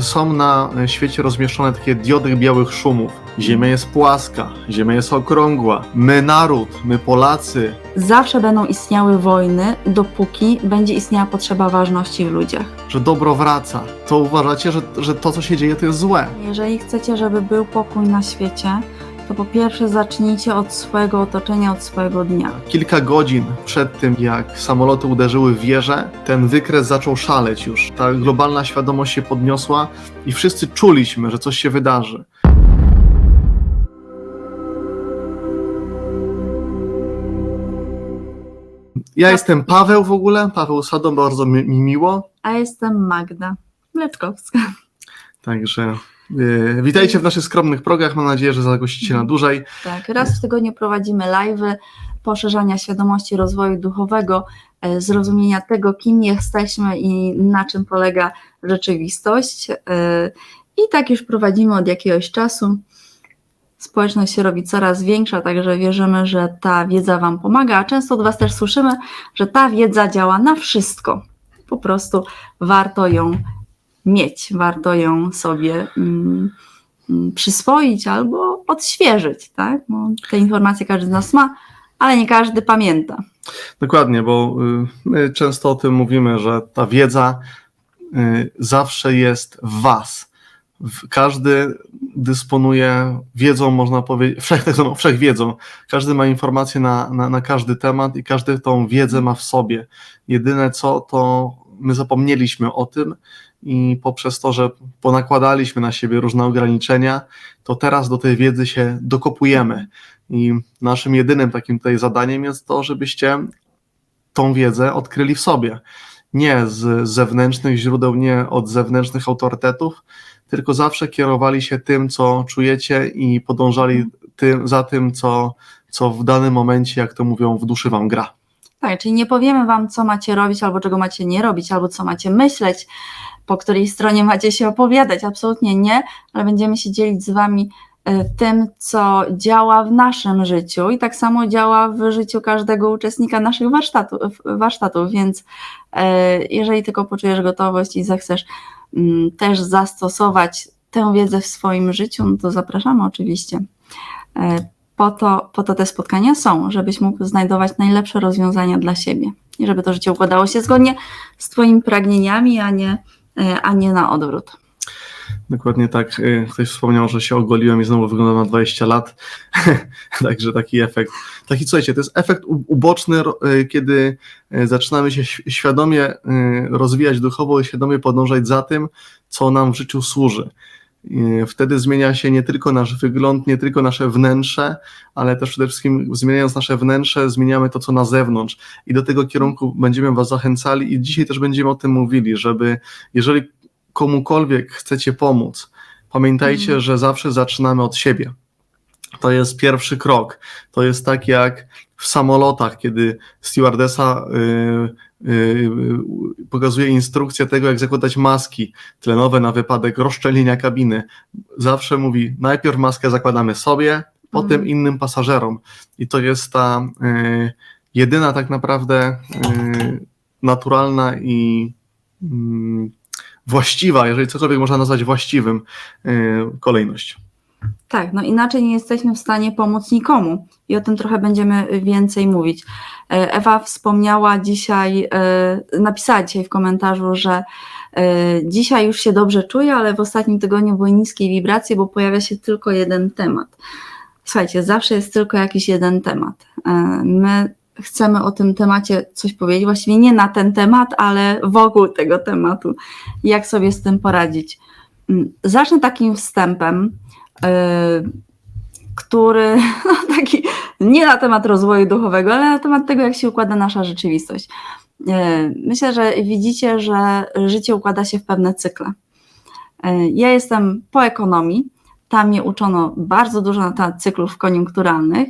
Są na świecie rozmieszczone takie diody białych szumów. Ziemia jest płaska, Ziemia jest okrągła. My naród, my Polacy. Zawsze będą istniały wojny, dopóki będzie istniała potrzeba ważności w ludziach. Że dobro wraca. To uważacie, że to, co się dzieje, to jest złe. Jeżeli chcecie, żeby był pokój na świecie, to po pierwsze zacznijcie od swojego otoczenia, od swojego dnia. Kilka godzin przed tym, jak samoloty uderzyły w wieżę, ten wykres zaczął szaleć już. Ta globalna świadomość się podniosła i wszyscy czuliśmy, że coś się wydarzy. Ja jestem Paweł w ogóle, Paweł Sadon, bardzo mi miło. A jestem Magda Mleczkowska. Także witajcie w naszych skromnych progach, mam nadzieję, że zagościcie na dłużej. Tak, raz w tygodniu prowadzimy live'y poszerzania świadomości rozwoju duchowego, zrozumienia tego, kim jesteśmy i na czym polega rzeczywistość. I tak już prowadzimy od jakiegoś czasu. Społeczność się robi coraz większa, także wierzymy, że ta wiedza Wam pomaga, a często od Was też słyszymy, że ta wiedza działa na wszystko. Po prostu warto ją mieć, warto ją sobie przyswoić albo odświeżyć, tak? Bo te informacje każdy z nas ma, ale nie każdy pamięta. Dokładnie, bo my często o tym mówimy, że ta wiedza zawsze jest w Was. Każdy dysponuje wiedzą, można powiedzieć, wszechwiedzą. Każdy ma informacje na każdy temat i każdy tą wiedzę ma w sobie. Jedyne co, to my zapomnieliśmy o tym i poprzez to, że ponakładaliśmy na siebie różne ograniczenia, to teraz do tej wiedzy się dokopujemy. I naszym jedynym takim tutaj zadaniem jest to, żebyście tą wiedzę odkryli w sobie. Nie z zewnętrznych źródeł, nie od zewnętrznych autorytetów, tylko zawsze kierowali się tym, co czujecie i podążali za tym, co w danym momencie, jak to mówią, w duszy Wam gra. Tak, czyli nie powiemy Wam, co macie robić, albo czego macie nie robić, albo co macie myśleć, po której stronie macie się opowiadać, absolutnie nie, ale będziemy się dzielić z Wami tym, co działa w naszym życiu i tak samo działa w życiu każdego uczestnika naszych warsztatów, więc jeżeli tylko poczujesz gotowość i zechcesz też zastosować tę wiedzę w swoim życiu, no to zapraszamy oczywiście. Po to te spotkania są, żebyś mógł znajdować najlepsze rozwiązania dla siebie i żeby to życie układało się zgodnie z Twoimi pragnieniami, a nie na odwrót. Dokładnie tak. Ktoś wspomniał, że się ogoliłem i znowu wyglądam na 20 lat. Także taki efekt. Słuchajcie, to jest efekt uboczny, kiedy zaczynamy się świadomie rozwijać duchowo i świadomie podążać za tym, co nam w życiu służy. Wtedy zmienia się nie tylko nasz wygląd, nie tylko nasze wnętrze, ale też przede wszystkim zmieniając nasze wnętrze, zmieniamy to, co na zewnątrz i do tego kierunku będziemy Was zachęcali i dzisiaj też będziemy o tym mówili, żeby jeżeli komukolwiek chcecie pomóc, pamiętajcie, że zawsze zaczynamy od siebie. To jest pierwszy krok. To jest tak jak w samolotach, kiedy stewardesa pokazuje instrukcję tego, jak zakładać maski tlenowe na wypadek rozszczelnienia kabiny. Zawsze mówi, najpierw maskę zakładamy sobie, potem innym pasażerom. I to jest ta jedyna tak naprawdę naturalna i właściwa, jeżeli cokolwiek można nazwać właściwym, kolejność. Tak, no inaczej nie jesteśmy w stanie pomóc nikomu i o tym trochę będziemy więcej mówić. Ewa wspomniała dzisiaj, napisała dzisiaj w komentarzu, że dzisiaj już się dobrze czuje, ale w ostatnim tygodniu były niskie wibracje, bo pojawia się tylko jeden temat. Słuchajcie, zawsze jest tylko jakiś jeden temat. My chcemy o tym temacie coś powiedzieć, właściwie nie na ten temat, ale wokół tego tematu. Jak sobie z tym poradzić? Zacznę takim wstępem, który taki nie na temat rozwoju duchowego, ale na temat tego, jak się układa nasza rzeczywistość. Myślę, że widzicie, że życie układa się w pewne cykle. Ja jestem po ekonomii, tam mnie uczono bardzo dużo na temat cyklów koniunkturalnych,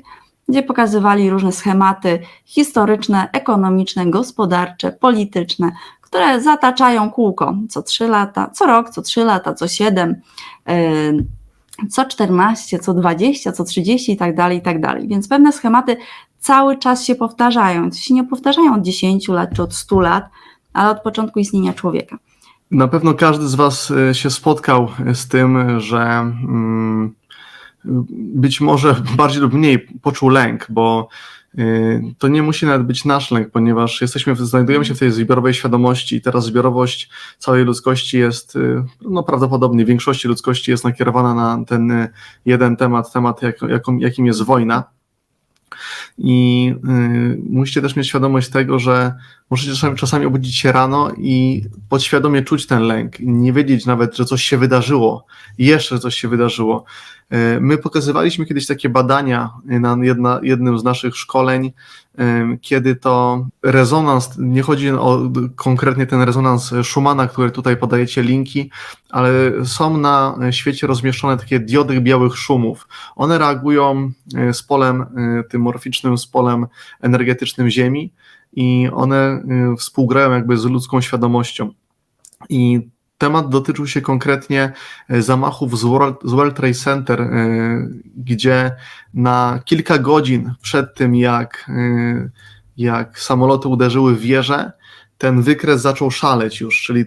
gdzie pokazywali różne schematy historyczne, ekonomiczne, gospodarcze, polityczne, które zataczają kółko co 3 lata, co rok, co 3 lata, co 7, co 14, co 20, co 30 i tak dalej, i tak dalej. Więc pewne schematy cały czas się powtarzają. To się nie powtarzają od 10 lat czy od 100 lat, ale od początku istnienia człowieka. Na pewno każdy z Was się spotkał z tym, że być może bardziej lub mniej poczuł lęk, bo to nie musi nawet być nasz lęk, ponieważ znajdujemy się w tej zbiorowej świadomości i teraz zbiorowość całej ludzkości jest, no prawdopodobnie większości ludzkości jest nakierowana na ten jeden temat jakim jest wojna. I musicie też mieć świadomość tego, że możecie czasami obudzić się rano i podświadomie czuć ten lęk, nie wiedzieć nawet, że coś się wydarzyło, jeszcze coś się wydarzyło. My pokazywaliśmy kiedyś takie badania na jednym z naszych szkoleń, kiedy to rezonans, nie chodzi o konkretnie ten rezonans Schumana, który tutaj podajecie linki, ale są na świecie rozmieszczone takie diody białych szumów. One reagują z polem, tym morficznym, z polem energetycznym Ziemi i one współgrają jakby z ludzką świadomością. I temat dotyczył się konkretnie zamachów z World Trade Center, gdzie na kilka godzin przed tym, jak samoloty uderzyły w wieżę, ten wykres zaczął szaleć już, czyli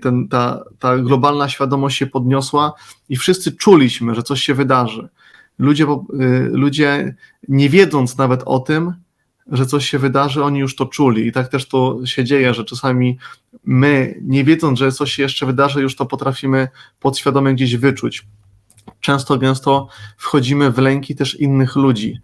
ta globalna świadomość się podniosła i wszyscy czuliśmy, że coś się wydarzy. Ludzie nie wiedząc nawet o tym, że coś się wydarzy, oni już to czuli i tak też to się dzieje, że czasami my, nie wiedząc, że coś się jeszcze wydarzy, już to potrafimy podświadomie gdzieś wyczuć. Gęsto wchodzimy w lęki też innych ludzi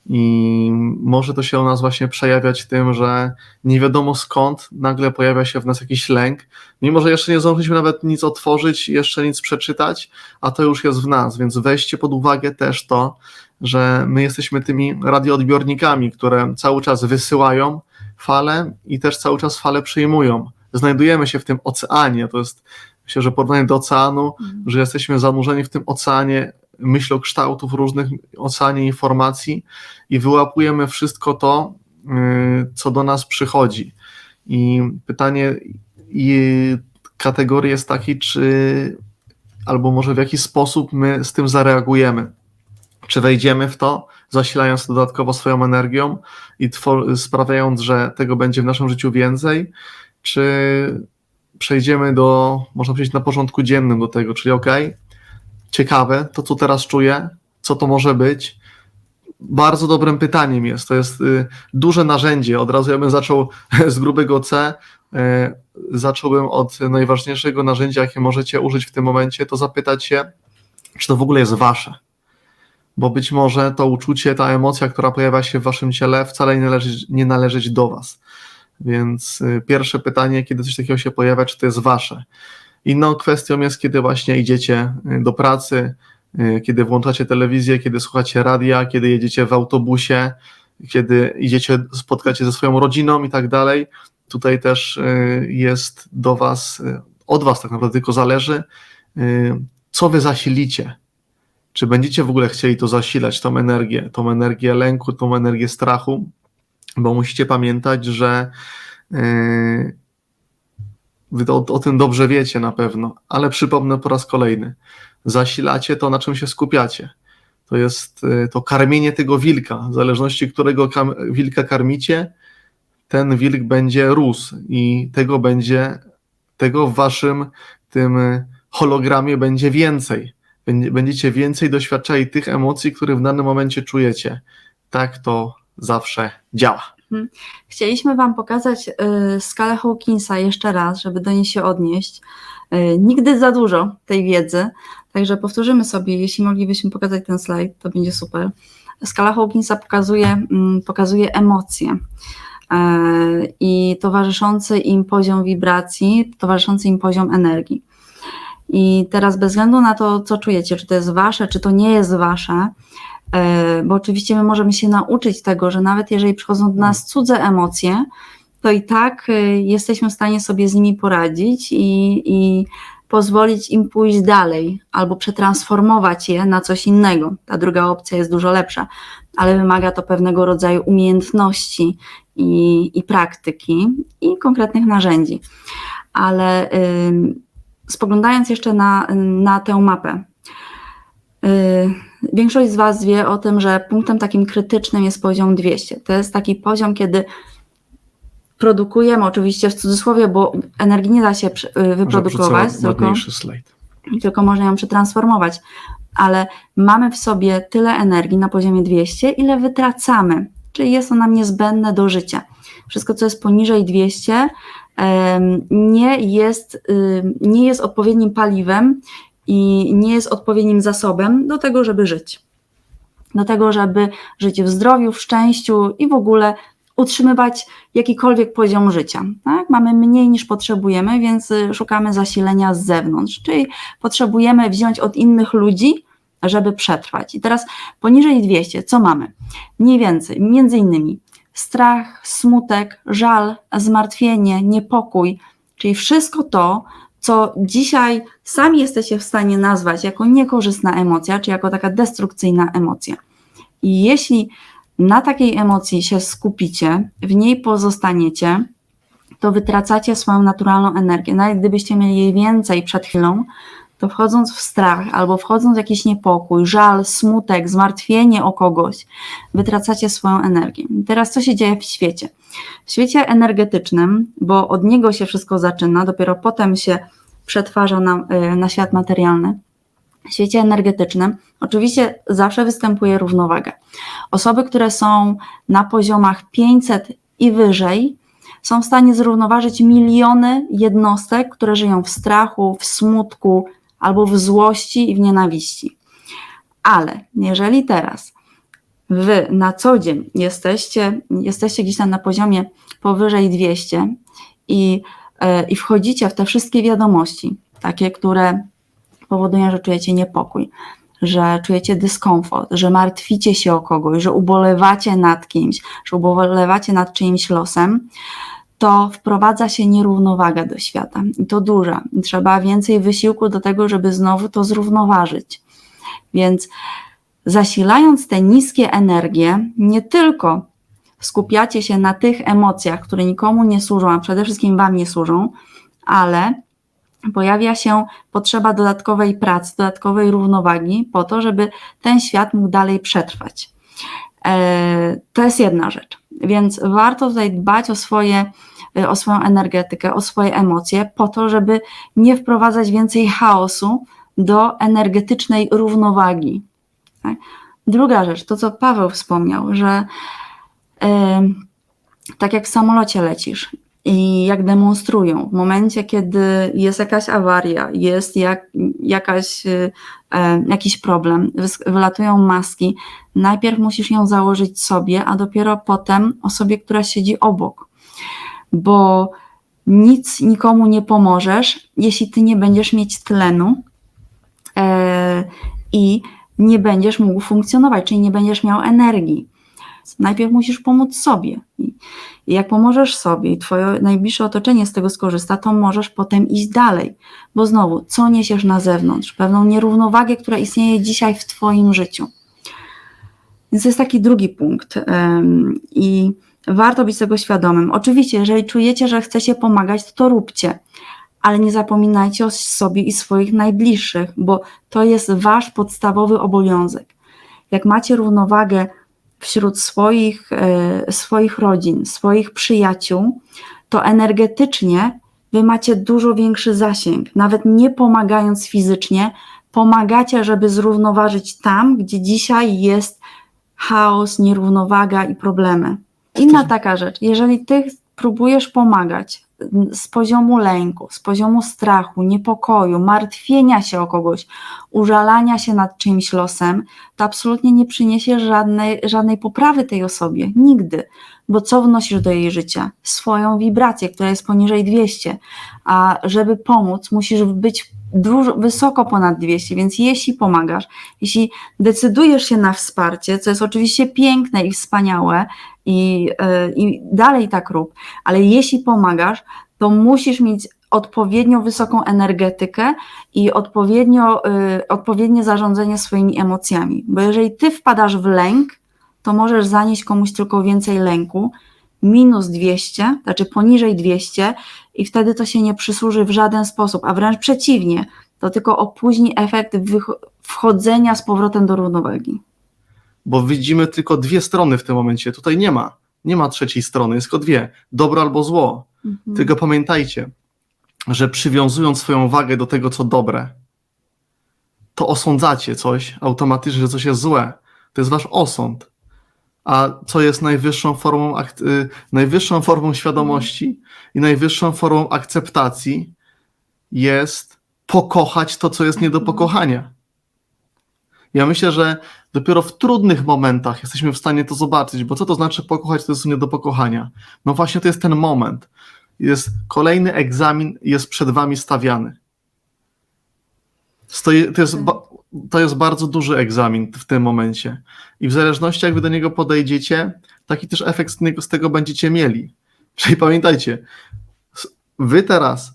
i może to się u nas właśnie przejawiać tym, że nie wiadomo skąd nagle pojawia się w nas jakiś lęk, mimo że jeszcze nie zdążyliśmy nawet nic otworzyć, jeszcze nic przeczytać, a to już jest w nas, więc weźcie pod uwagę też to, że my jesteśmy tymi radioodbiornikami, które cały czas wysyłają fale i też cały czas fale przyjmują. Znajdujemy się w tym oceanie, to jest, myślę, że porównanie do oceanu, że jesteśmy zanurzeni w tym oceanie myślokształtów różnych, oceanie informacji i wyłapujemy wszystko to, co do nas przychodzi. I pytanie i kategorii jest taki, albo może w jaki sposób my z tym zareagujemy. Czy wejdziemy w to, zasilając dodatkowo swoją energią i sprawiając, że tego będzie w naszym życiu więcej, czy przejdziemy można powiedzieć, na porządku dziennym do tego, czyli ciekawe, to co teraz czuję, co to może być? Bardzo dobrym pytaniem jest, to jest duże narzędzie, od razu ja bym zaczął z grubego C, zacząłbym od najważniejszego narzędzia, jakie możecie użyć w tym momencie, to zapytać się, czy to w ogóle jest wasze. Bo być może to uczucie, ta emocja, która pojawia się w waszym ciele, wcale nie należeć do was. Więc pierwsze pytanie, kiedy coś takiego się pojawia, czy to jest wasze. Inną kwestią jest, kiedy właśnie idziecie do pracy, kiedy włączacie telewizję, kiedy słuchacie radia, kiedy jedziecie w autobusie, kiedy idziecie, spotkacie ze swoją rodziną i tak dalej. Tutaj też jest do was, od was tak naprawdę tylko zależy, co wy zasilicie. Czy będziecie w ogóle chcieli to zasilać, tą energię lęku, tą energię strachu, bo musicie pamiętać, że wy o tym dobrze wiecie na pewno, ale przypomnę po raz kolejny. Zasilacie to, na czym się skupiacie. To jest to karmienie tego wilka. W zależności którego wilka karmicie, ten wilk będzie rósł i tego w waszym tym hologramie będzie więcej. Będziecie więcej doświadczali tych emocji, które w danym momencie czujecie. Tak to zawsze działa. Chcieliśmy wam pokazać skalę Hawkinsa jeszcze raz, żeby do niej się odnieść. Nigdy za dużo tej wiedzy, także powtórzymy sobie, jeśli moglibyśmy pokazać ten slajd, to będzie super. Skala Hawkinsa pokazuje emocje i towarzyszący im poziom wibracji, towarzyszący im poziom energii. I teraz bez względu na to, co czujecie, czy to jest wasze, czy to nie jest wasze, bo oczywiście my możemy się nauczyć tego, że nawet jeżeli przychodzą do nas cudze emocje, to i tak jesteśmy w stanie sobie z nimi poradzić i pozwolić im pójść dalej albo przetransformować je na coś innego. Ta druga opcja jest dużo lepsza, ale wymaga to pewnego rodzaju umiejętności i praktyki i konkretnych narzędzi. Ale spoglądając jeszcze na tę mapę, większość z was wie o tym, że punktem takim krytycznym jest poziom 200. To jest taki poziom, kiedy produkujemy, oczywiście w cudzysłowie, bo energii nie da się wyprodukować, ładniejszy slajd. tylko można ją przetransformować, ale mamy w sobie tyle energii na poziomie 200, ile wytracamy, czyli jest to nam niezbędne do życia. Wszystko, co jest poniżej 200, nie jest odpowiednim paliwem i nie jest odpowiednim zasobem do tego, żeby żyć. Do tego, żeby żyć w zdrowiu, w szczęściu i w ogóle utrzymywać jakikolwiek poziom życia. Tak? Mamy mniej niż potrzebujemy, więc szukamy zasilenia z zewnątrz, czyli potrzebujemy wziąć od innych ludzi, żeby przetrwać. I teraz poniżej 200, co mamy? Mniej więcej, między innymi strach, smutek, żal, zmartwienie, niepokój, czyli wszystko to, co dzisiaj sami jesteście w stanie nazwać jako niekorzystna emocja, czy jako taka destrukcyjna emocja. I jeśli na takiej emocji się skupicie, w niej pozostaniecie, to wytracacie swoją naturalną energię. Nawet gdybyście mieli jej więcej przed chwilą, to wchodząc w strach albo wchodząc w jakiś niepokój, żal, smutek, zmartwienie o kogoś, wytracacie swoją energię. I teraz co się dzieje w świecie? W świecie energetycznym, bo od niego się wszystko zaczyna, dopiero potem się przetwarza na świat materialny. W świecie energetycznym oczywiście zawsze występuje równowaga. Osoby, które są na poziomach 500 i wyżej, są w stanie zrównoważyć miliony jednostek, które żyją w strachu, w smutku albo w złości i w nienawiści. Ale jeżeli teraz wy na co dzień jesteście gdzieś tam na poziomie powyżej 200 i wchodzicie w te wszystkie wiadomości, takie, które powodują, że czujecie niepokój, że czujecie dyskomfort, że martwicie się o kogoś, że ubolewacie nad kimś, że ubolewacie nad czyimś losem, to wprowadza się nierównowaga do świata. I to duża. Trzeba więcej wysiłku do tego, żeby znowu to zrównoważyć. Więc zasilając te niskie energie, nie tylko skupiacie się na tych emocjach, które nikomu nie służą, a przede wszystkim wam nie służą, ale pojawia się potrzeba dodatkowej pracy, dodatkowej równowagi po to, żeby ten świat mógł dalej przetrwać. To jest jedna rzecz. Więc warto tutaj dbać o swoją energetykę, o swoje emocje, po to, żeby nie wprowadzać więcej chaosu do energetycznej równowagi. Tak? Druga rzecz, to co Paweł wspomniał, że tak jak w samolocie lecisz i jak demonstrują, w momencie, kiedy jest jakaś awaria, jest jakiś problem, wylatują maski, najpierw musisz ją założyć sobie, a dopiero potem osobie, która siedzi obok. Bo nic nikomu nie pomożesz, jeśli ty nie będziesz mieć tlenu i nie będziesz mógł funkcjonować, czyli nie będziesz miał energii. Najpierw musisz pomóc sobie. I jak pomożesz sobie i twoje najbliższe otoczenie z tego skorzysta, to możesz potem iść dalej. Bo znowu, co niesiesz na zewnątrz? Pewną nierównowagę, która istnieje dzisiaj w twoim życiu. Więc to jest taki drugi punkt. I warto być tego świadomym. Oczywiście, jeżeli czujecie, że chcecie pomagać, to róbcie. Ale nie zapominajcie o sobie i swoich najbliższych, bo to jest wasz podstawowy obowiązek. Jak macie równowagę wśród swoich rodzin, swoich przyjaciół, to energetycznie wy macie dużo większy zasięg. Nawet nie pomagając fizycznie, pomagacie, żeby zrównoważyć tam, gdzie dzisiaj jest chaos, nierównowaga i problemy. Inna taka rzecz, jeżeli ty próbujesz pomagać z poziomu lęku, z poziomu strachu, niepokoju, martwienia się o kogoś, użalania się nad czyimś losem, to absolutnie nie przyniesie żadnej poprawy tej osobie. Nigdy. Bo co wnosisz do jej życia? Swoją wibrację, która jest poniżej 200. A żeby pomóc, musisz być wysoko ponad 200, więc jeśli pomagasz, jeśli decydujesz się na wsparcie, co jest oczywiście piękne i wspaniałe i dalej tak rób, ale jeśli pomagasz, to musisz mieć odpowiednio wysoką energetykę i odpowiednie zarządzanie swoimi emocjami, bo jeżeli ty wpadasz w lęk, to możesz zanieść komuś tylko więcej lęku, minus 200, znaczy poniżej 200 i wtedy to się nie przysłuży w żaden sposób, a wręcz przeciwnie, to tylko opóźni efekt wchodzenia z powrotem do równowagi. Bo widzimy tylko dwie strony w tym momencie, tutaj nie ma Nie ma trzeciej strony, jest tylko dwie. Dobro albo zło. Tylko pamiętajcie, że przywiązując swoją wagę do tego, co dobre, to osądzacie coś automatycznie, że coś jest złe. To jest wasz osąd. A co jest najwyższą formą świadomości i najwyższą formą akceptacji jest pokochać to, co jest nie do pokochania. Ja myślę, że dopiero w trudnych momentach jesteśmy w stanie to zobaczyć, bo co to znaczy pokochać, to jest nie do pokochania? No właśnie to jest ten moment. Jest kolejny egzamin, jest przed wami stawiany. To jest bardzo duży egzamin w tym momencie. I w zależności jak wy do niego podejdziecie, taki też efekt z tego będziecie mieli. Czyli pamiętajcie, wy teraz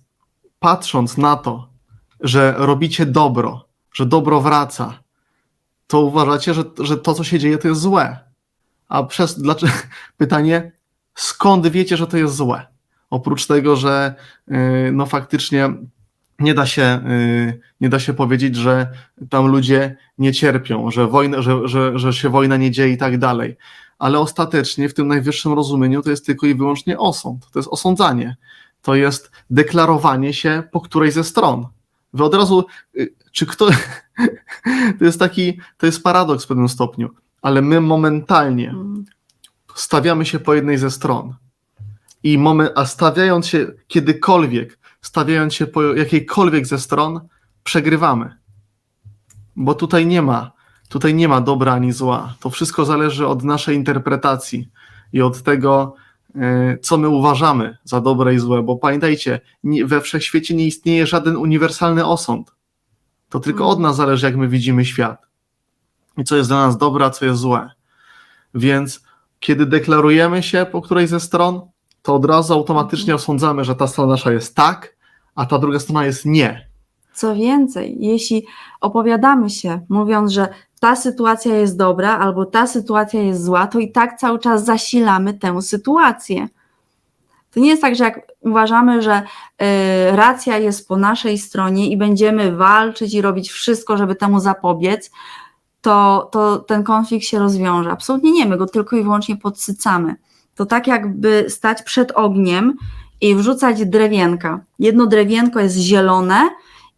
patrząc na to, że robicie dobro, że dobro wraca, to uważacie, że to, co się dzieje, to jest złe. A pytanie, skąd wiecie, że to jest złe? Oprócz tego, że no faktycznie nie da się powiedzieć, że tam ludzie nie cierpią, że się wojna nie dzieje i tak dalej. Ale ostatecznie w tym najwyższym rozumieniu to jest tylko i wyłącznie osąd. To jest osądzanie. To jest deklarowanie się po której ze stron. Wy od razu, to jest paradoks w pewnym stopniu, ale my momentalnie stawiamy się po jednej ze stron. A stawiając się stawiając się po jakiejkolwiek ze stron, przegrywamy. Bo tutaj nie ma dobra ani zła. To wszystko zależy od naszej interpretacji i od tego, co my uważamy za dobre i złe. Bo pamiętajcie, we wszechświecie nie istnieje żaden uniwersalny osąd. To tylko od nas zależy, jak my widzimy świat. I co jest dla nas dobre, a co jest złe. Więc kiedy deklarujemy się po którejś ze stron, to od razu automatycznie osądzamy, że ta strona nasza jest tak, a ta druga strona jest nie. Co więcej, jeśli opowiadamy się, mówiąc, że ta sytuacja jest dobra albo ta sytuacja jest zła, to i tak cały czas zasilamy tę sytuację. To nie jest tak, że jak uważamy, że racja jest po naszej stronie i będziemy walczyć i robić wszystko, żeby temu zapobiec, to ten konflikt się rozwiąże. Absolutnie nie, my go tylko i wyłącznie podsycamy. To tak jakby stać przed ogniem i wrzucać drewienka. Jedno drewienko jest zielone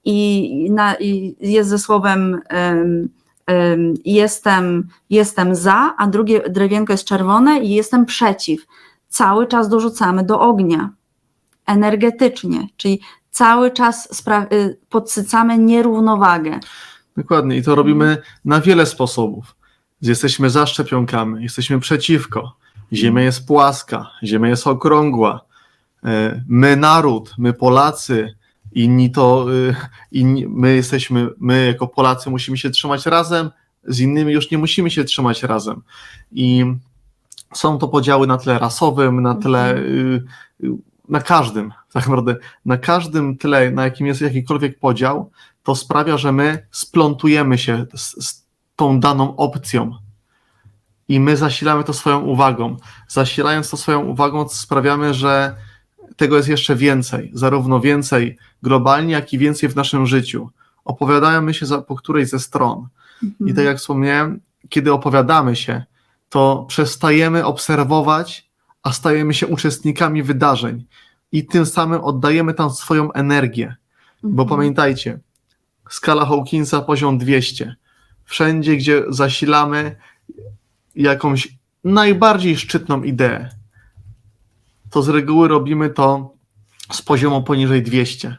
i jest ze słowem jestem za, a drugie drewienko jest czerwone i jestem przeciw. Cały czas dorzucamy do ognia energetycznie, czyli cały czas podsycamy nierównowagę. Dokładnie i to robimy na wiele sposobów. Jesteśmy za szczepionkami, jesteśmy przeciwko. Ziemia jest płaska, ziemia jest okrągła. My naród, my Polacy, my jako Polacy musimy się trzymać razem, z innymi już nie musimy się trzymać razem. I są to podziały na tle rasowym, na tle, na każdym, tak naprawdę, na każdym tle, na jakim jest jakikolwiek podział, to sprawia, że my splątujemy się z tą daną opcją. I my zasilamy to swoją uwagą. Zasilając to swoją uwagą, sprawiamy, że tego jest jeszcze więcej. Zarówno więcej globalnie, jak i więcej w naszym życiu. Opowiadamy się po którejś ze stron. I tak jak wspomniałem, kiedy opowiadamy się, to przestajemy obserwować, a stajemy się uczestnikami wydarzeń. I tym samym oddajemy tam swoją energię. Bo pamiętajcie, skala Hawkinsa poziom 200. Wszędzie, gdzie zasilamy jakąś najbardziej szczytną ideę, to z reguły robimy to z poziomu poniżej 200,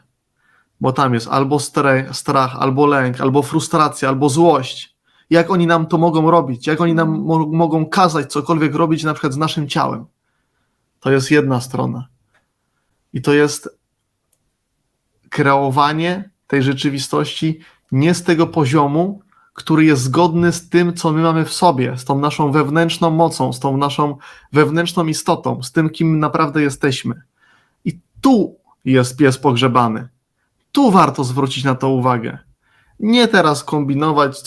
bo tam jest albo strach, albo lęk, albo frustracja, albo złość. Jak oni nam to mogą robić? Jak oni nam mogą kazać cokolwiek robić na przykład z naszym ciałem? To jest jedna strona. I to jest kreowanie tej rzeczywistości nie z tego poziomu, który jest zgodny z tym, co my mamy w sobie, z tą naszą wewnętrzną mocą, z tą naszą wewnętrzną istotą, z tym, kim naprawdę jesteśmy. I tu jest pies pogrzebany. Tu warto zwrócić na to uwagę. Nie teraz kombinować,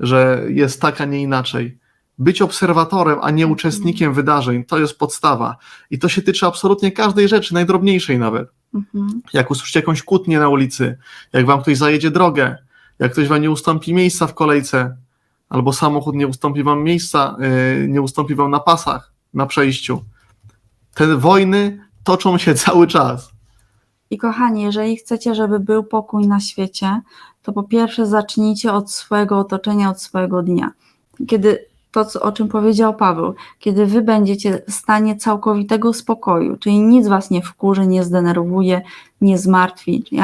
że jest tak, a nie inaczej. Być obserwatorem, a nie uczestnikiem wydarzeń, to jest podstawa. I to się tyczy absolutnie każdej rzeczy, najdrobniejszej nawet. Jak usłyszycie jakąś kłótnię na ulicy, jak wam ktoś zajedzie drogę, jak ktoś wam nie ustąpi miejsca w kolejce, albo samochód nie ustąpi wam miejsca, nie ustąpi wam na pasach, na przejściu. Te wojny toczą się cały czas. I kochani, jeżeli chcecie, żeby był pokój na świecie, to po pierwsze zacznijcie od swojego otoczenia, od swojego dnia. Kiedy o czym powiedział Paweł, kiedy wy będziecie w stanie całkowitego spokoju, czyli nic was nie wkurzy, nie zdenerwuje, nie zmartwi, czyli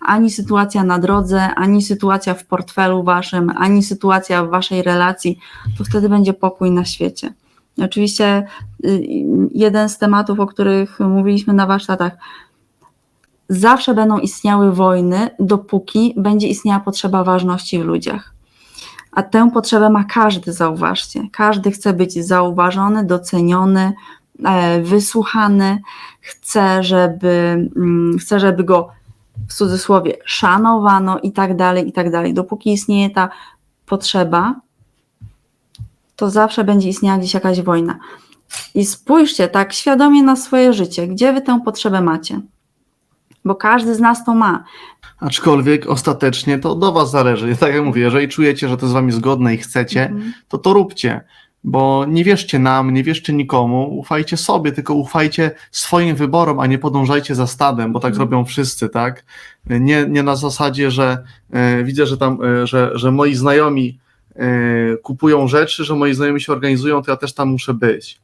ani sytuacja na drodze, ani sytuacja w portfelu waszym, ani sytuacja w waszej relacji, to wtedy będzie pokój na świecie. I oczywiście jeden z tematów, o których mówiliśmy na warsztatach, zawsze będą istniały wojny, dopóki będzie istniała potrzeba ważności w ludziach. A tę potrzebę ma każdy, zauważcie. Każdy chce być zauważony, doceniony, wysłuchany, chce, żeby go w cudzysłowie szanowano i tak dalej, i tak dalej. Dopóki istnieje ta potrzeba, to zawsze będzie istniała gdzieś jakaś wojna. I spójrzcie tak świadomie na swoje życie, gdzie wy tę potrzebę macie. Bo każdy z nas to ma. Aczkolwiek ostatecznie to do was zależy. Tak jak mówię, jeżeli czujecie, że to z wami zgodne i chcecie, to róbcie. Bo nie wierzcie nam, nie wierzcie nikomu, ufajcie sobie, tylko ufajcie swoim wyborom, a nie podążajcie za stadem, bo tak robią wszyscy, tak? Nie na zasadzie, że widzę, że tam, że moi znajomi kupują rzeczy, że moi znajomi się organizują, to ja też tam muszę być.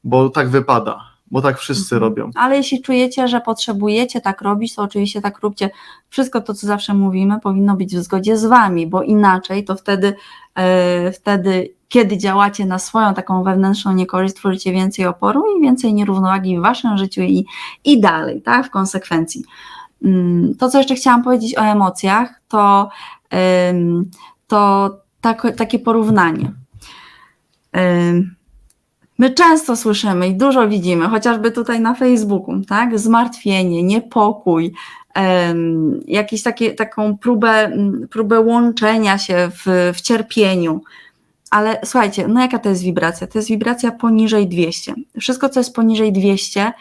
Bo tak wypada. Bo tak wszyscy robią. Ale jeśli czujecie, że potrzebujecie tak robić, to oczywiście tak róbcie. Wszystko to, co zawsze mówimy, powinno być w zgodzie z wami, bo inaczej to wtedy, kiedy działacie na swoją taką wewnętrzną niekorzyść, tworzycie więcej oporu i więcej nierównowagi w waszym życiu i dalej, tak, w konsekwencji. To, co jeszcze chciałam powiedzieć o emocjach, to takie porównanie. My często słyszymy i dużo widzimy, chociażby tutaj na Facebooku, tak? Zmartwienie, niepokój, jakąś taką próbę łączenia się w cierpieniu. Ale słuchajcie, no jaka to jest wibracja? To jest wibracja poniżej 200. Wszystko, co jest poniżej 200,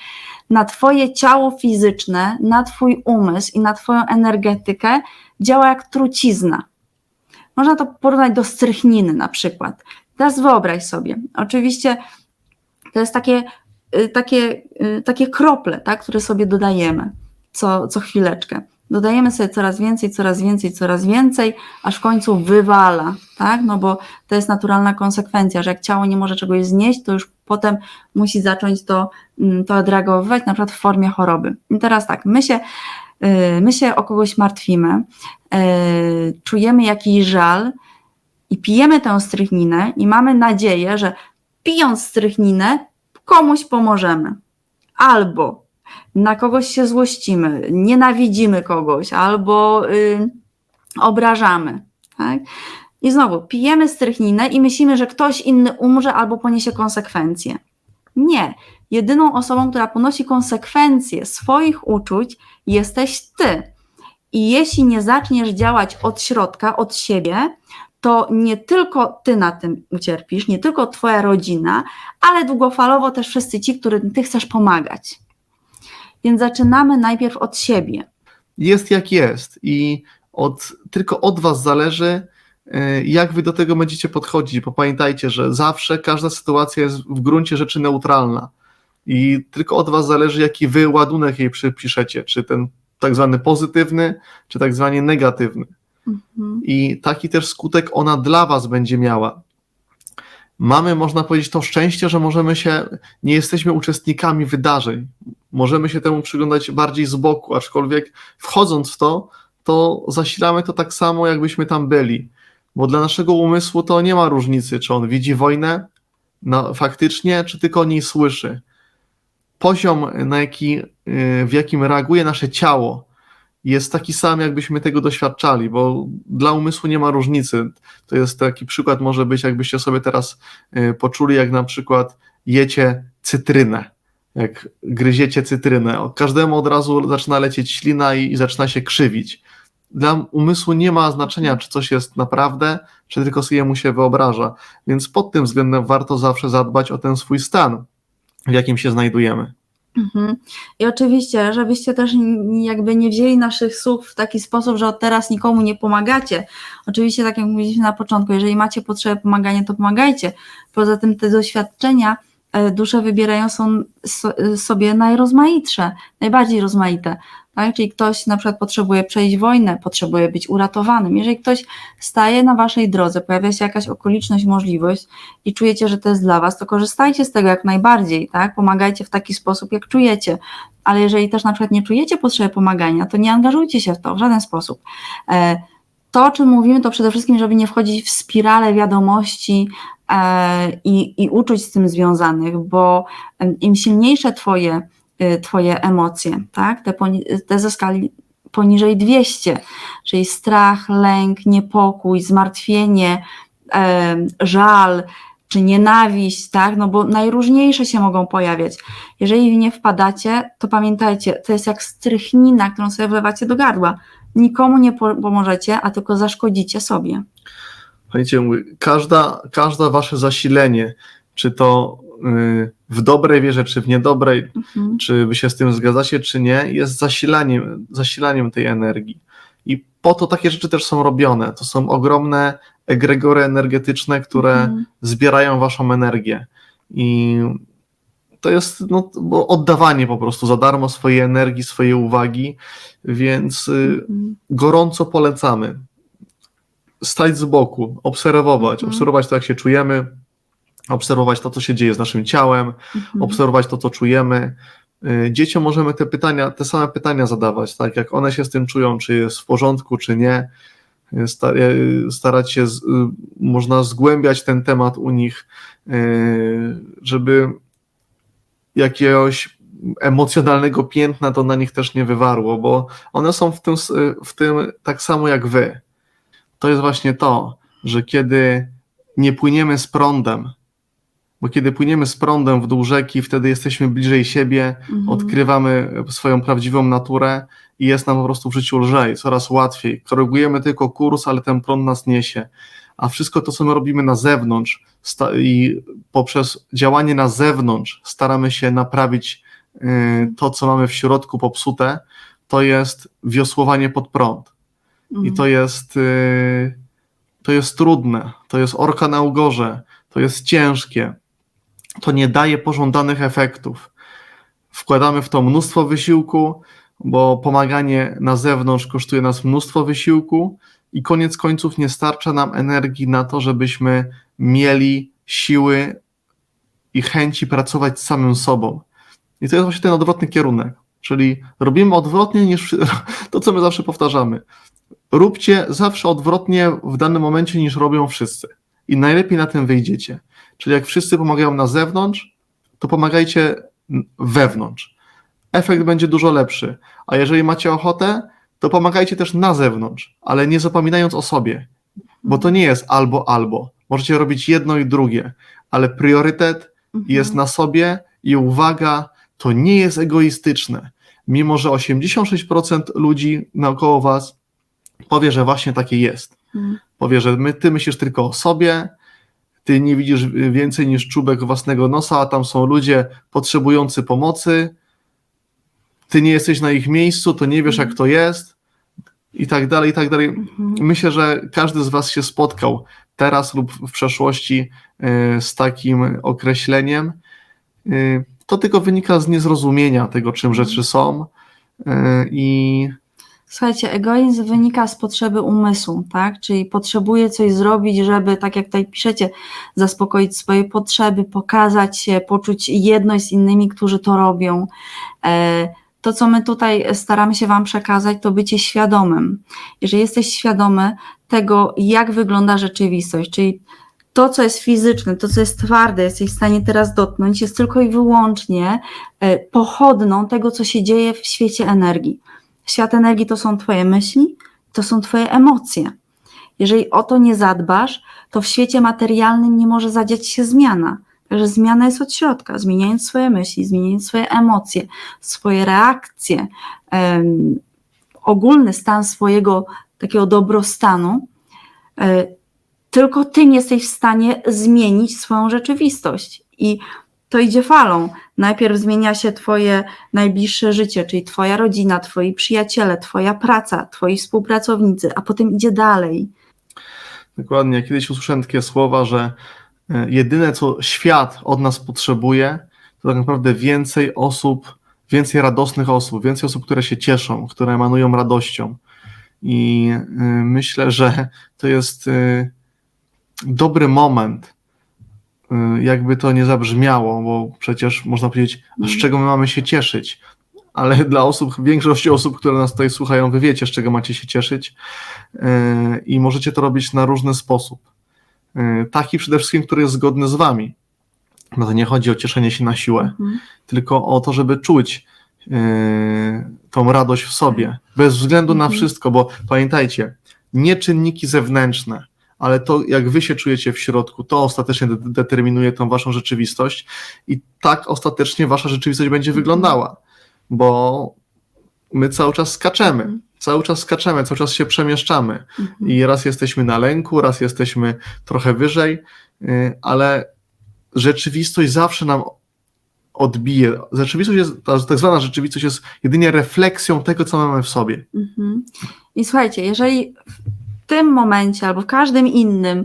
na twoje ciało fizyczne, na twój umysł i na twoją energetykę działa jak trucizna. Można to porównać do strychniny na przykład. Teraz wyobraź sobie, oczywiście to jest takie krople, tak, które sobie dodajemy co chwileczkę. Dodajemy sobie coraz więcej, aż w końcu wywala, tak, no bo to jest naturalna konsekwencja, że jak ciało nie może czegoś znieść, to już potem musi zacząć to odreagowywać, na przykład w formie choroby. I teraz tak, my się o kogoś martwimy, czujemy jakiś żal i pijemy tę strychninę i mamy nadzieję, że pijąc strychninę komuś pomożemy. Albo na kogoś się złościmy, nienawidzimy kogoś, albo obrażamy. Tak? I znowu pijemy strychninę i myślimy, że ktoś inny umrze albo poniesie konsekwencje. Nie. Jedyną osobą, która ponosi konsekwencje swoich uczuć, jesteś ty. I jeśli nie zaczniesz działać od środka, od siebie, to nie tylko ty na tym ucierpisz, nie tylko twoja rodzina, ale długofalowo też wszyscy ci, którym ty chcesz pomagać. Więc zaczynamy najpierw od siebie. Jest jak jest i tylko od was zależy, jak wy do tego będziecie podchodzić, bo pamiętajcie, że zawsze każda sytuacja jest w gruncie rzeczy neutralna i tylko od was zależy, jaki wy ładunek jej przypiszecie, czy ten tak zwany pozytywny, czy tak zwany negatywny. I taki też skutek ona dla was będzie miała. Mamy, można powiedzieć, to szczęście, że nie jesteśmy uczestnikami wydarzeń. Możemy się temu przyglądać bardziej z boku, aczkolwiek wchodząc w to zasilamy to tak samo, jakbyśmy tam byli. Bo dla naszego umysłu to nie ma różnicy, czy on widzi wojnę faktycznie, czy tylko o niej słyszy. Poziom, w jakim reaguje nasze ciało, jest taki sam, jakbyśmy tego doświadczali, bo dla umysłu nie ma różnicy. To jest taki przykład, może być, jakbyście sobie teraz poczuli, jak na przykład jecie cytrynę, jak gryziecie cytrynę. Każdemu od razu zaczyna lecieć ślina i zaczyna się krzywić. Dla umysłu nie ma znaczenia, czy coś jest naprawdę, czy tylko jemu się wyobraża. Więc pod tym względem warto zawsze zadbać o ten swój stan, w jakim się znajdujemy. I oczywiście, żebyście też jakby nie wzięli naszych słów w taki sposób, że od teraz nikomu nie pomagacie. Oczywiście, tak jak mówiliśmy na początku, jeżeli macie potrzebę pomagania, to pomagajcie. Poza tym te doświadczenia dusze wybierają są sobie najrozmaitsze, najbardziej rozmaite. Tak? Czyli ktoś na przykład potrzebuje przejść wojnę, potrzebuje być uratowanym. Jeżeli ktoś staje na waszej drodze, pojawia się jakaś okoliczność, możliwość i czujecie, że to jest dla was, to korzystajcie z tego jak najbardziej, tak? Pomagajcie w taki sposób, jak czujecie. Ale jeżeli też na przykład nie czujecie potrzeby pomagania, to nie angażujcie się w to w żaden sposób. To, o czym mówimy, to przede wszystkim, żeby nie wchodzić w spiralę wiadomości i uczuć z tym związanych, bo im silniejsze twoje emocje, tak? Te ze skali poniżej 200, czyli strach, lęk, niepokój, zmartwienie, żal czy nienawiść, tak? No bo najróżniejsze się mogą pojawiać. Jeżeli w nie wpadacie, to pamiętajcie, to jest jak strychnina, którą sobie wlewacie do gardła. Nikomu nie pomożecie, a tylko zaszkodzicie sobie. Słuchajcie, każde wasze zasilenie, czy to w dobrej wierze, czy w niedobrej, czy wy się z tym zgadzacie, czy nie, jest zasilaniem tej energii. I po to takie rzeczy też są robione. To są ogromne egregory energetyczne, które zbierają waszą energię. I to jest bo oddawanie po prostu za darmo swojej energii, swojej uwagi, więc gorąco polecamy stać z boku, obserwować to, jak się czujemy, obserwować to, co się dzieje z naszym ciałem, obserwować to, co czujemy. Dzieciom możemy te same pytania zadawać, tak jak one się z tym czują, czy jest w porządku, czy nie. Starać się, można zgłębiać ten temat u nich, żeby jakiegoś emocjonalnego piętna to na nich też nie wywarło, bo one są w tym tak samo jak wy. To jest właśnie to, że kiedy nie płyniemy z prądem, bo kiedy płyniemy z prądem w dół rzeki, wtedy jesteśmy bliżej siebie, odkrywamy swoją prawdziwą naturę i jest nam po prostu w życiu lżej, coraz łatwiej. Korygujemy tylko kurs, ale ten prąd nas niesie. A wszystko to, co my robimy na zewnątrz i poprzez działanie na zewnątrz staramy się naprawić to, co mamy w środku popsute, to jest wiosłowanie pod prąd. I to jest trudne, to jest orka na ugorze, to jest ciężkie, to nie daje pożądanych efektów. Wkładamy w to mnóstwo wysiłku, bo pomaganie na zewnątrz kosztuje nas mnóstwo wysiłku i koniec końców nie starcza nam energii na to, żebyśmy mieli siły i chęci pracować z samym sobą. I to jest właśnie ten odwrotny kierunek, czyli robimy odwrotnie niż to, co my zawsze powtarzamy. Róbcie zawsze odwrotnie w danym momencie niż robią wszyscy i najlepiej na tym wyjdziecie. Czyli jak wszyscy pomagają na zewnątrz, to pomagajcie wewnątrz. Efekt będzie dużo lepszy, a jeżeli macie ochotę, to pomagajcie też na zewnątrz, ale nie zapominając o sobie, bo to nie jest albo. Możecie robić jedno i drugie, ale priorytet jest na sobie i uwaga, to nie jest egoistyczne. Mimo że 86% ludzi naokoło was powie, że właśnie takie jest. Powie, że ty myślisz tylko o sobie, ty nie widzisz więcej niż czubek własnego nosa, a tam są ludzie potrzebujący pomocy, ty nie jesteś na ich miejscu, to nie wiesz, jak to jest i tak dalej, i tak dalej. Myślę, że każdy z was się spotkał teraz lub w przeszłości z takim określeniem. To tylko wynika z niezrozumienia tego, czym rzeczy są i Słuchajcie, egoizm wynika z potrzeby umysłu, tak? Czyli potrzebuje coś zrobić, żeby, tak jak tutaj piszecie, zaspokoić swoje potrzeby, pokazać się, poczuć jedność z innymi, którzy to robią. To, co my tutaj staramy się wam przekazać, to bycie świadomym. Jeżeli jesteś świadomy tego, jak wygląda rzeczywistość, czyli to, co jest fizyczne, to, co jest twarde, jesteś w stanie teraz dotknąć, jest tylko i wyłącznie pochodną tego, co się dzieje w świecie energii. Świat energii to są twoje myśli, to są twoje emocje. Jeżeli o to nie zadbasz, to w świecie materialnym nie może zadziać się zmiana. Także zmiana jest od środka. Zmieniając swoje myśli, zmieniając swoje emocje, swoje reakcje, ogólny stan swojego takiego dobrostanu, tylko tym jesteś w stanie zmienić swoją rzeczywistość. I to idzie falą. Najpierw zmienia się twoje najbliższe życie, czyli twoja rodzina, twoi przyjaciele, twoja praca, twoi współpracownicy, a potem idzie dalej. Dokładnie. Kiedyś usłyszałem takie słowa, że jedyne, co świat od nas potrzebuje, to tak naprawdę więcej osób, więcej radosnych osób, więcej osób, które się cieszą, które emanują radością. I myślę, że to jest dobry moment, jakby to nie zabrzmiało, bo przecież można powiedzieć, a z czego my mamy się cieszyć? Ale dla osób, większości osób, które nas tutaj słuchają, wy wiecie, z czego macie się cieszyć i możecie to robić na różny sposób. Taki przede wszystkim, który jest zgodny z wami. Bo to nie chodzi o cieszenie się na siłę, tylko o to, żeby czuć tą radość w sobie, bez względu na wszystko, bo pamiętajcie, nie czynniki zewnętrzne, ale to, jak wy się czujecie w środku, to ostatecznie determinuje tą waszą rzeczywistość i tak ostatecznie wasza rzeczywistość będzie wyglądała, bo my cały czas skaczemy, cały czas się przemieszczamy i raz jesteśmy na lęku, raz jesteśmy trochę wyżej, ale rzeczywistość zawsze nam odbije. Rzeczywistość jest, ta tak zwana rzeczywistość jest jedynie refleksją tego, co mamy w sobie. I słuchajcie, jeżeli w tym momencie albo w każdym innym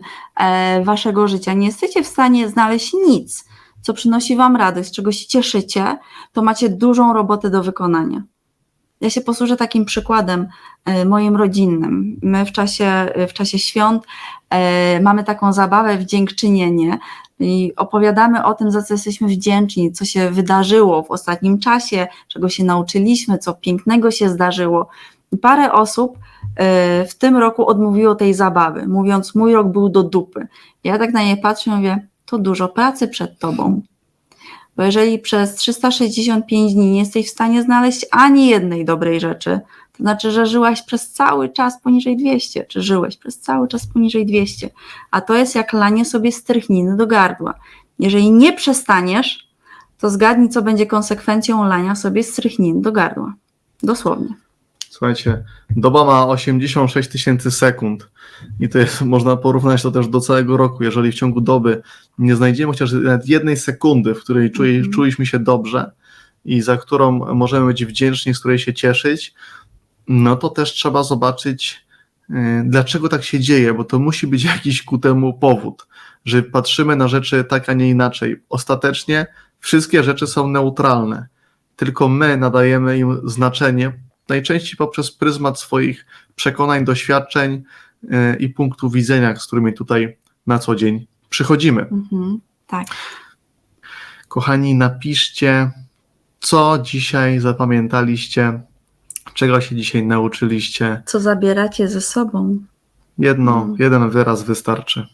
waszego życia nie jesteście w stanie znaleźć nic, co przynosi wam radość, z czego się cieszycie, to macie dużą robotę do wykonania. Ja się posłużę takim przykładem moim rodzinnym. My w czasie świąt mamy taką zabawę w dziękczynienie i opowiadamy o tym, za co jesteśmy wdzięczni, co się wydarzyło w ostatnim czasie, czego się nauczyliśmy, co pięknego się zdarzyło. I parę osób w tym roku odmówiło tej zabawy, mówiąc, mój rok był do dupy. Ja tak na nie patrzę i mówię, to dużo pracy przed tobą. Bo jeżeli przez 365 dni nie jesteś w stanie znaleźć ani jednej dobrej rzeczy, to znaczy, że żyłaś przez cały czas poniżej 200, czy żyłeś przez cały czas poniżej 200, a to jest jak lanie sobie strychniny do gardła. Jeżeli nie przestaniesz, to zgadnij, co będzie konsekwencją lania sobie strychniny do gardła. Dosłownie. Słuchajcie, doba ma 86 000 sekund i to jest, można porównać to też do całego roku. Jeżeli w ciągu doby nie znajdziemy chociaż nawet jednej sekundy, w której czuliśmy się dobrze i za którą możemy być wdzięczni, z której się cieszyć, no to też trzeba zobaczyć, dlaczego tak się dzieje, bo to musi być jakiś ku temu powód, że patrzymy na rzeczy tak, a nie inaczej. Ostatecznie wszystkie rzeczy są neutralne, tylko my nadajemy im znaczenie, najczęściej poprzez pryzmat swoich przekonań, doświadczeń i punktów widzenia, z którymi tutaj na co dzień przychodzimy. Tak. Kochani, napiszcie, co dzisiaj zapamiętaliście, czego się dzisiaj nauczyliście. Co zabieracie ze sobą? Jeden wyraz wystarczy.